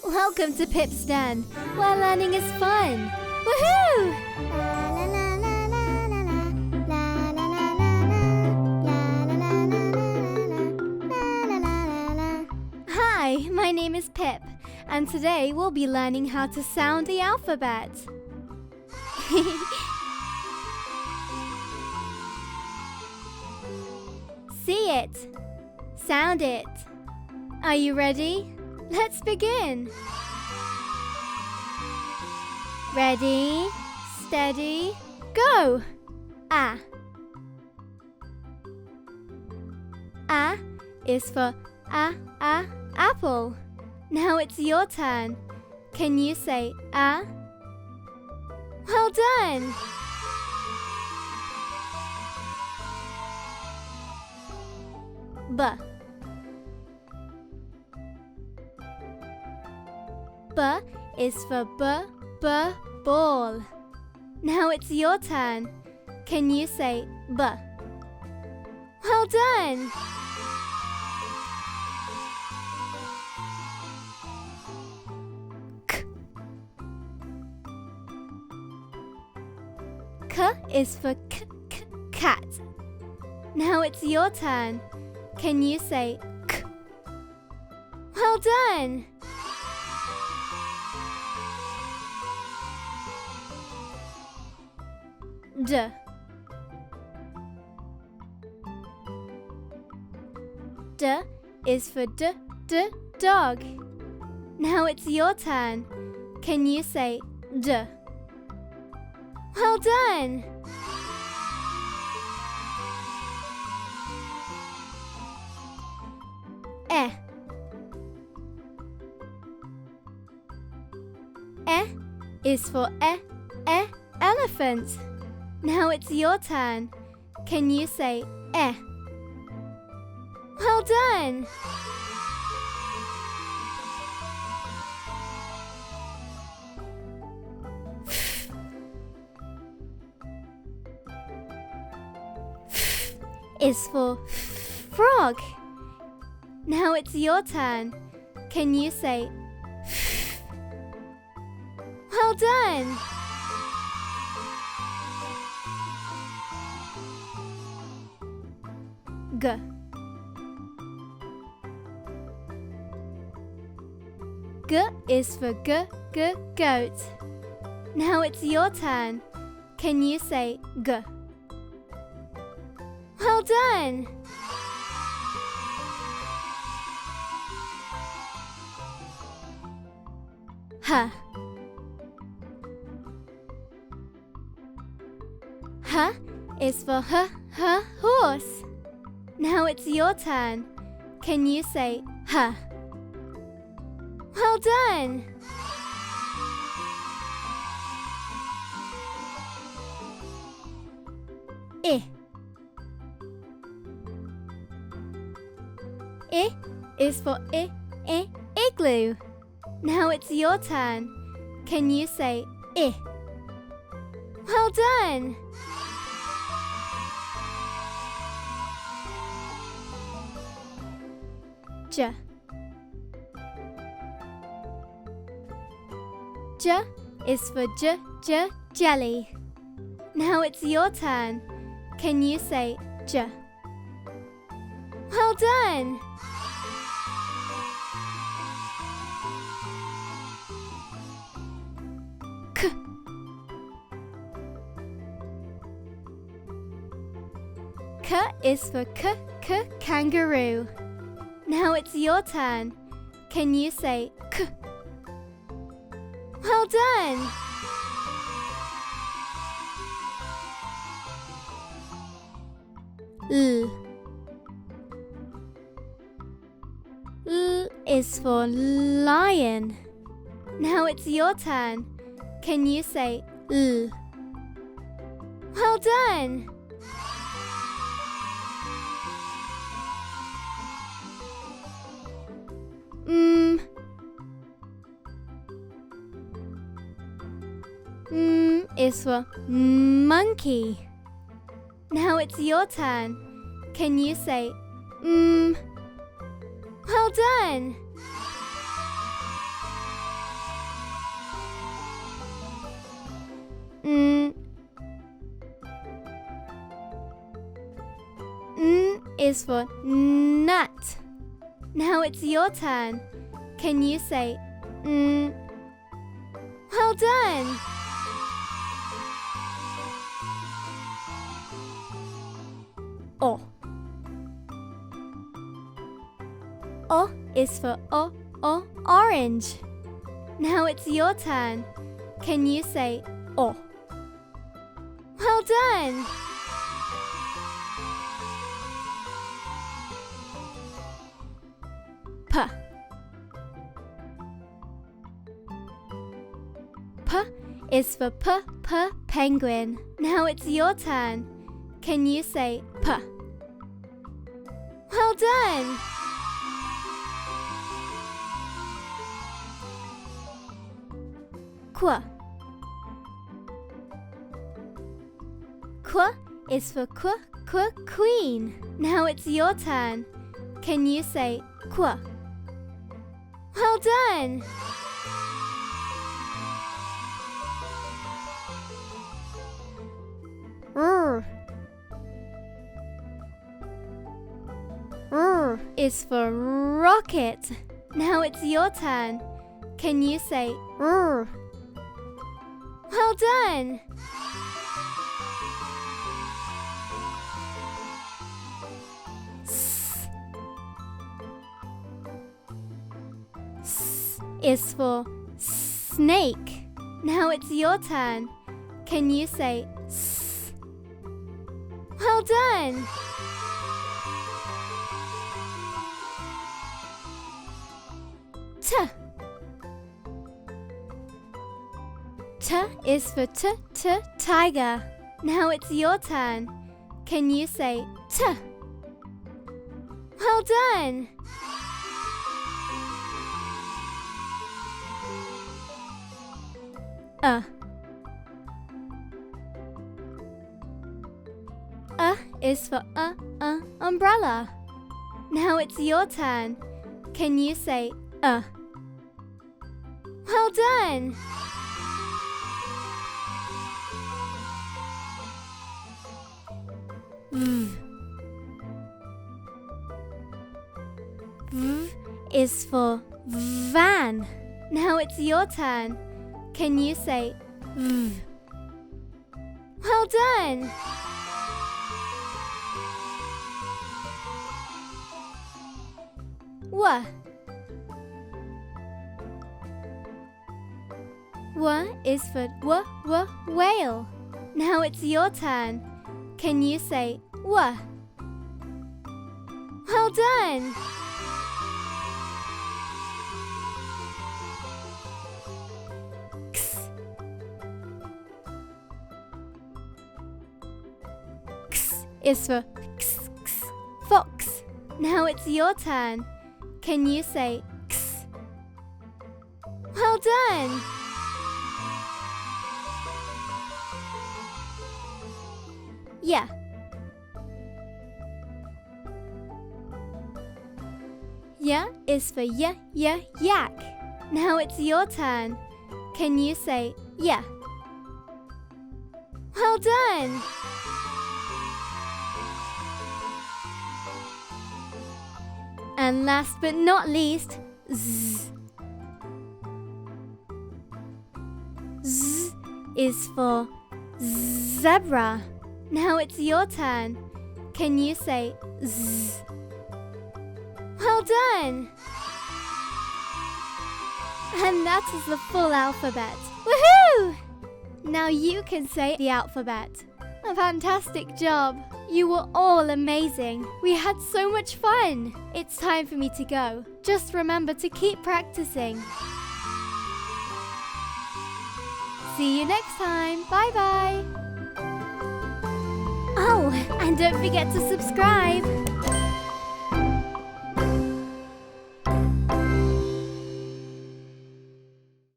Welcome to Pip's Den, where learning is fun. Woohoo! Hi, my name is Pip, and today we'll be learning how to sound the alphabet. See it, sound it. Are you ready? Let's begin. Ready, steady, go. A. A is for apple. Now it's your turn. Can you say a? Well done. B. B is for ball. Now it's your turn. Can you say b? Well done. K. K is for cat. Now it's your turn. Can you say k? Well done. D. D is for dog. Now it's your turn. Can you say d? Well done. E. E is for elephant. Now it's your turn. Can you say eh? Well done. F is for frog. Now it's your turn. Can you say well done. G. G is for goat. Now it's your turn. Can you say g? Well done. H. H is for horse. Now it's your turn. Can you say h? Well done. I. I is for igloo. Now it's your turn. Can you say I? Well done. J. J is for jelly. Now it's your turn. Can you say j? Well done. K. K is for kangaroo. Now it's your turn. Can you say k? Well done. L. L is for lion. Now it's your turn. Can you say L? Well done. Is for monkey. Now it's your turn. Can you say Well done. is for nut. Now it's your turn. Can you say n? Well done! O. O is for orange. Now it's your turn. Can you say O? Well done! P. P is for penguin. Now it's your turn. Can you say P? Well done! Qu. Qu is for queen. Now it's your turn. Can you say Qu? Well done! R. R is for rocket. Now it's your turn. Can you say R? Well done! S. S is for snake. Now it's your turn. Can you say S? Well done! T. T is for tiger. Now it's your turn. Can you say T? Well done! Is for umbrella. Now it's your turn. Can you say Well done! V. V is for van. Now it's your turn. Can you say V? Well done! W. W is for whale. Now it's your turn. Can you say W? Well done! X. X is for fox. Now it's your turn. Can you say X? Well done! Yeah. Yeah is for yak. Now it's your turn. Can you say yeah? Well done! And last but not least, Z. Z is for zebra. Now it's your turn. Can you say Z? Well done! And that is the full alphabet. Woohoo! Now you can say the alphabet. A fantastic job. You were all amazing. We had so much fun. It's time for me to go. Just remember to keep practicing. See you next time. Bye-bye. Oh, and don't forget to subscribe.